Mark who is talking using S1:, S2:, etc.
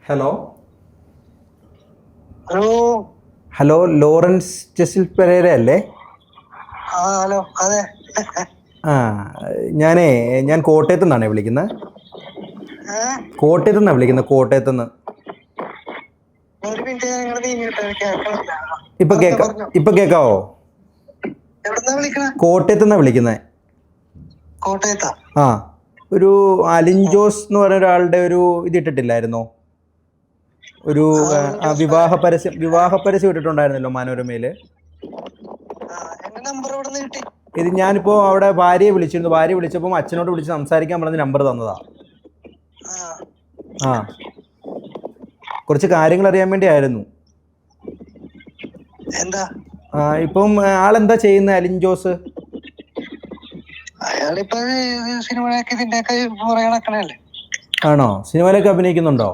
S1: Hello.
S2: Hello.
S1: Hello, Lawrence Jesil Pereira അല്ലേ?
S2: Hello, അതെ.
S1: ആ, ഞാൻ കോട്ടയത്തു നിന്നാണേ വിളിക്കുന്നത്. കോട്ടയത്തു നിന്നാണ് വിളിക്കുന്നത്, കോട്ടയത്തു നിന്ന്.
S2: ഒരു മിനിറ്റ്, നിങ്ങൾ കേൾക്കണില്ല.
S1: ഇപ്പൊ കേക്കാവോ?
S2: എവിടുന്നാ വിളിക്കണേ?
S1: കോട്ടയത്തു നിന്നാണ് വിളിക്കുന്നത്.
S2: കോട്ടയത്താ?
S1: ആ, ഒരു അലിൻ ജോസ് എന്ന് പറയുന്ന ഒരാളുടെ ഒരു ഇതിട്ടിട്ടില്ലായിരുന്നോ? ഒരു വിവാഹ പരസ്യം ഇട്ടിട്ടുണ്ടായിരുന്നല്ലോ മനോരമയില്. ഇത് ഞാനിപ്പോ അവിടെ ഭാര്യയെ വിളിച്ചിരുന്നു. ഭാര്യ വിളിച്ചപ്പോൾ അച്ഛനോട് വിളിച്ച് സംസാരിക്കാൻ പറഞ്ഞ നമ്പർ തന്നതാ. ആ, കുറച്ച് കാര്യങ്ങൾ അറിയാൻ വേണ്ടിയായിരുന്നു.
S2: എന്താ?
S1: ഇപ്പം ആളെന്താ ചെയ്യുന്നത്, അലിൻ ജോസ്?
S2: അയാളിപ്പോ സിനിമയൊക്കെ ഇതിന്റെയൊക്കെ പുറകെ നടക്കണല്ലേ.
S1: ആണോ? സിനിമയിലൊക്കെ അഭിനയിക്കുന്നുണ്ടോ?